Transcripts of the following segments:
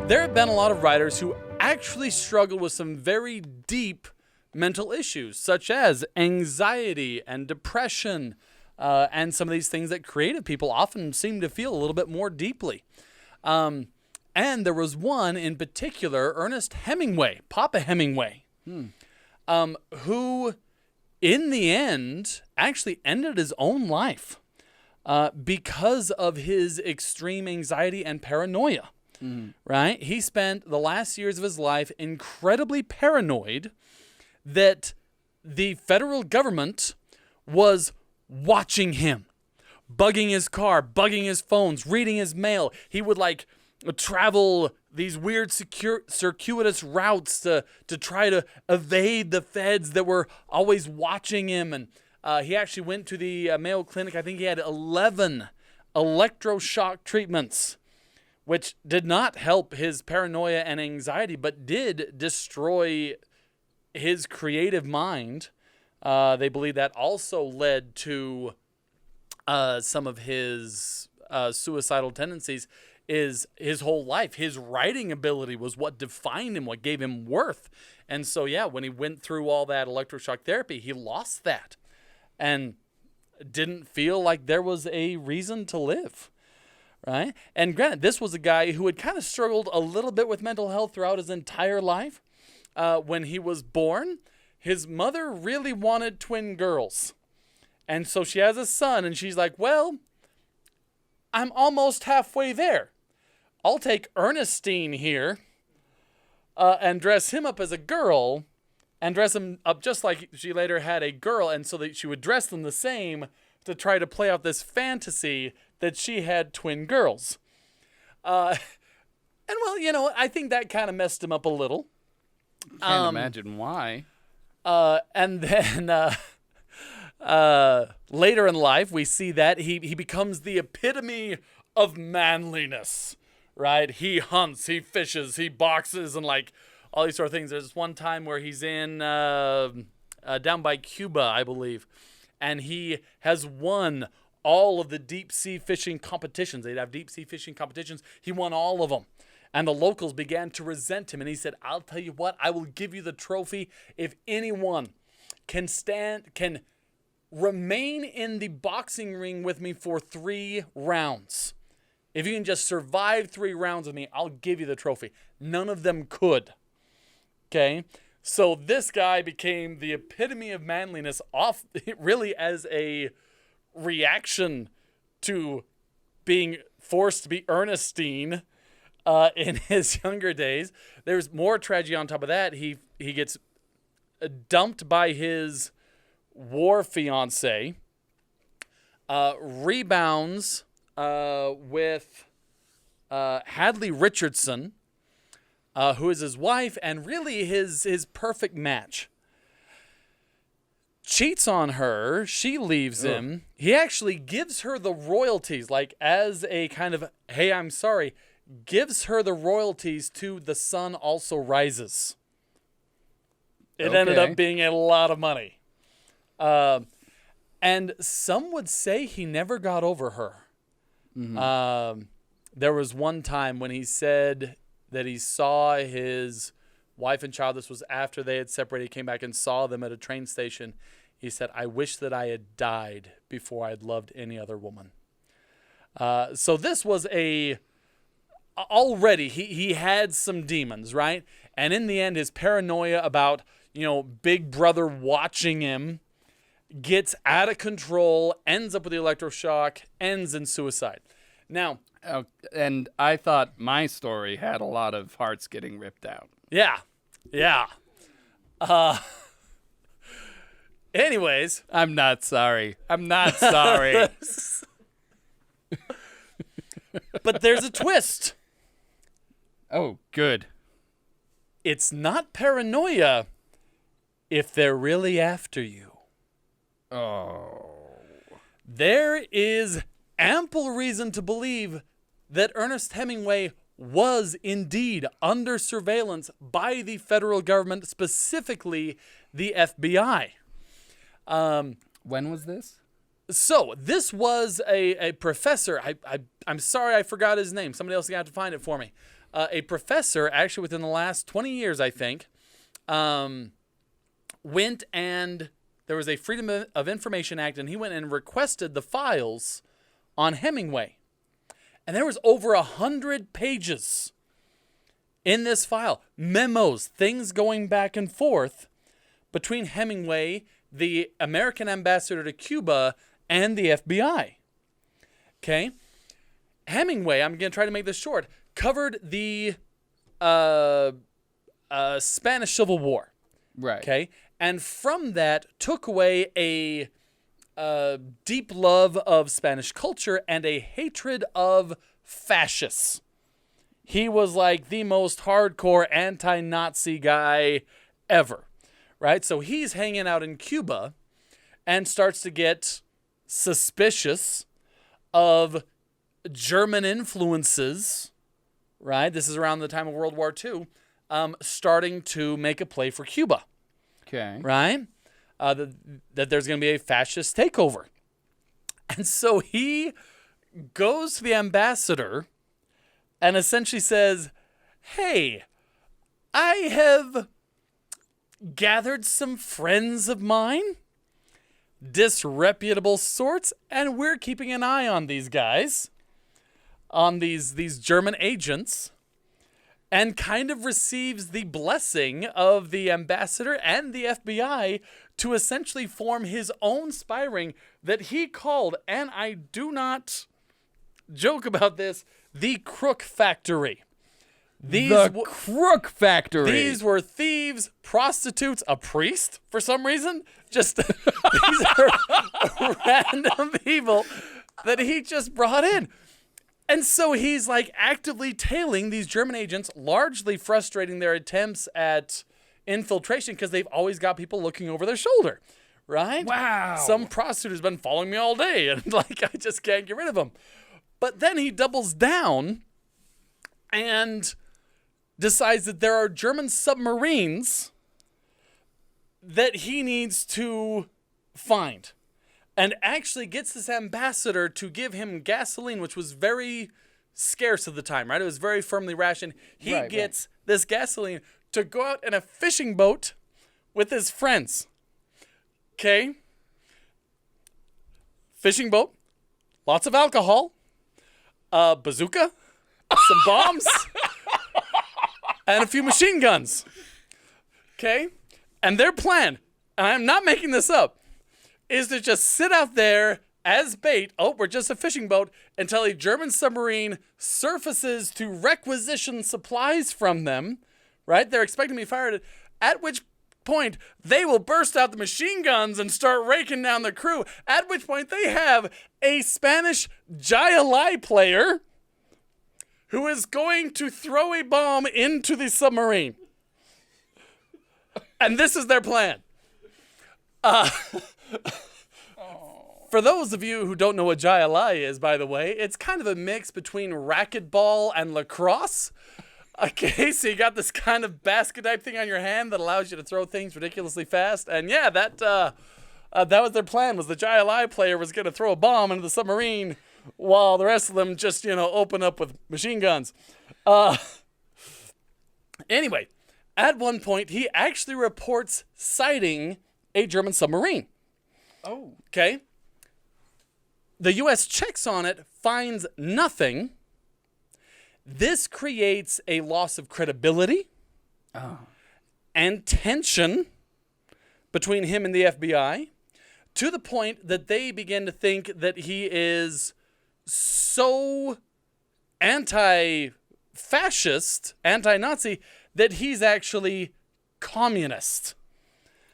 there have been a lot of writers who actually struggle with some very deep mental issues, such as anxiety and depression, and some of these things that creative people often seem to feel a little bit more deeply. And there was one in particular, Ernest Hemingway, Papa Hemingway, who in the end actually ended his own life because of his extreme anxiety and paranoia. Right? He spent the last years of his life incredibly paranoid that the federal government was watching him, bugging his car, bugging his phones, reading his mail. He would travel these weird circuitous routes to try to evade the feds that were always watching him. And he actually went to the Mayo Clinic. I think he had 11 electroshock treatments, which did not help his paranoia and anxiety, but did destroy his creative mind. They believe that also led to some of his suicidal tendencies. Is his whole life, his writing ability was what defined him, what gave him worth. And so, yeah, when he went through all that electroshock therapy, he lost that and didn't feel like there was a reason to live. Right? And granted, this was a guy who had kind of struggled a little bit with mental health throughout his entire life. When he was born, his mother really wanted twin girls. And so she has a son, and she's like, well, I'm almost halfway there. I'll take Ernestine here and dress him up as a girl and dress him up just like she later had a girl. And so that she would dress them the same to try to play out this fantasy that she had twin girls. And well, I think that kind of messed him up a little. Can't imagine why. And then later in life, we see that he becomes the epitome of manliness, right? He hunts, he fishes, he boxes, and all these sort of things. There's one time where he's in down by Cuba, I believe, and he has won all of the deep sea fishing competitions. They'd have deep sea fishing competitions. He won all of them. And the locals began to resent him. And he said, I'll tell you what, I will give you the trophy if anyone can remain in the boxing ring with me for 3 rounds. If you can just survive 3 rounds with me, I'll give you the trophy. None of them could. Okay? So this guy became the epitome of manliness really as a reaction to being forced to be Ernestine in his younger days. There's more tragedy on top of that. He gets dumped by his war fiance, rebounds with Hadley Richardson, who is his wife and really his perfect match. Cheats on her, she leaves him. He actually gives her the royalties, as a kind of, hey, I'm sorry, gives her the royalties to The Sun Also Rises. It ended up being a lot of money. And some would say he never got over her. Mm-hmm. There was one time when he said that he saw his wife and child. This was after they had separated. He came back and saw them at a train station. He said, I wish that I had died before I had loved any other woman. So this was already he had some demons, right? And in the end, his paranoia about, Big Brother watching him gets out of control, ends up with the electroshock, ends in suicide. Now, and I thought my story had a lot of hearts getting ripped out. Yeah. Anyways. I'm not sorry. But there's a twist. Oh, good. It's not paranoia if they're really after you. Oh. There is ample reason to believe that Ernest Hemingway was indeed under surveillance by the federal government, specifically the FBI. When was this? So this was a professor. I'm sorry I forgot his name. Somebody else is going to have to find it for me. A professor, actually within the last 20 years, I think, went and there was a Freedom of Information Act, and he went and requested the files on Hemingway. And there was over 100 pages in this file. Memos, things going back and forth between Hemingway, the American ambassador to Cuba, and the FBI. Okay? Hemingway, I'm going to try to make this short, covered the Spanish Civil War. Right. Okay? And from that, took away a deep love of Spanish culture and a hatred of fascists. He was like the most hardcore anti-Nazi guy ever. Right? So he's hanging out in Cuba and starts to get suspicious of German influences, right? This is around the time of World War II, starting to make a play for Cuba. Okay. Right? That there's going to be a fascist takeover. And so he goes to the ambassador and essentially says, hey, I have gathered some friends of mine, disreputable sorts, and we're keeping an eye on these guys, on these German agents, and kind of receives the blessing of the ambassador and the FBI to essentially form his own spy ring that he called, and I do not joke about this, the Crook Factory. Crook Factory. These were thieves, prostitutes, a priest for some reason. Just these are random people that he just brought in. And so he's like actively tailing these German agents, largely frustrating their attempts at infiltration because they've always got people looking over their shoulder, right? Wow. Some prostitute has been following me all day and like I just can't get rid of him. But then he doubles down and decides that there are German submarines that he needs to find, and actually gets this ambassador to give him gasoline, which was very scarce at the time, right? It was very firmly rationed. He gets this gasoline to go out in a fishing boat with his friends. Okay? Fishing boat, lots of alcohol, a bazooka, some bombs, and a few machine guns. Okay? And their plan, and I'm not making this up, is to just sit out there as bait. Oh, we're just a fishing boat until a German submarine surfaces to requisition supplies from them. Right? They're expecting to be fired at which point they will burst out the machine guns and start raking down the crew. At which point they have a Spanish Jai player who is going to throw a bomb into the submarine. And this is their plan. For those of you who don't know what Jai is, by the way, it's kind of a mix between racquetball and lacrosse. Okay, so you got this kind of basket type thing on your hand that allows you to throw things ridiculously fast. And yeah, that was their plan, was the Jai player was going to throw a bomb into the submarine while the rest of them just, open up with machine guns. Anyway, at one point, he actually reports sighting a German submarine. Oh. Okay? The U.S. checks on it, finds nothing. This creates a loss of credibility and tension between him and the FBI, to the point that they begin to think that he is so anti-fascist, anti-Nazi, that he's actually communist.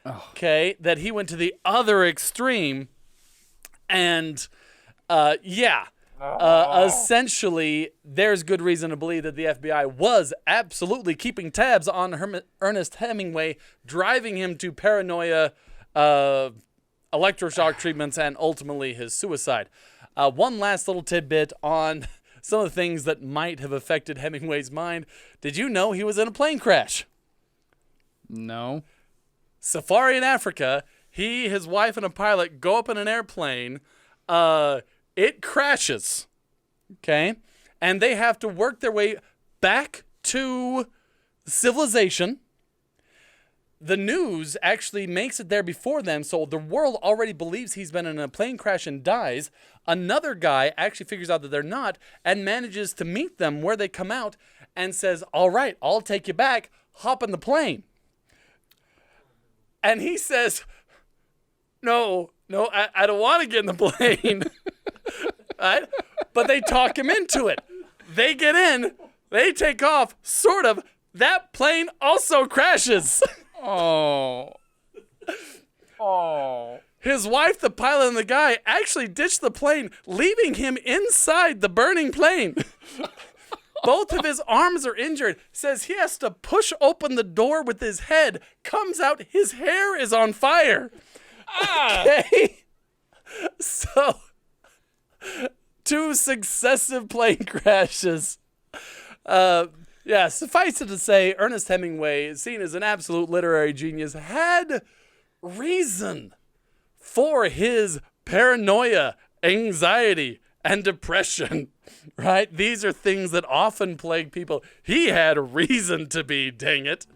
Oh. Okay? That he went to the other extreme. And, essentially, there's good reason to believe that the FBI was absolutely keeping tabs on Ernest Hemingway, driving him to paranoia, electroshock treatments, and ultimately his suicide. One last little tidbit on some of the things that might have affected Hemingway's mind. Did you know he was in a plane crash? No. Safari in Africa. He, his wife, and a pilot go up in an airplane. it crashes. Okay? And they have to work their way back to civilization. The news actually makes it there before them, so the world already believes he's been in a plane crash and dies. Another guy actually figures out that they're not and manages to meet them where they come out and says, all right, I'll take you back. Hop in the plane. And he says, no, I don't want to get in the plane. Right? But they talk him into it. They get in. They take off. Sort of. That plane also crashes. Oh. His wife, the pilot, and the guy actually ditched the plane, leaving him inside the burning plane. Both of his arms are injured. Says he has to push open the door with his head. Comes out, his hair is on fire. Okay? So, 2 successive plane crashes. Yeah, suffice it to say, Ernest Hemingway, seen as an absolute literary genius, had reason for his paranoia, anxiety, and depression, right? These are things that often plague people. He had reason to be, dang it.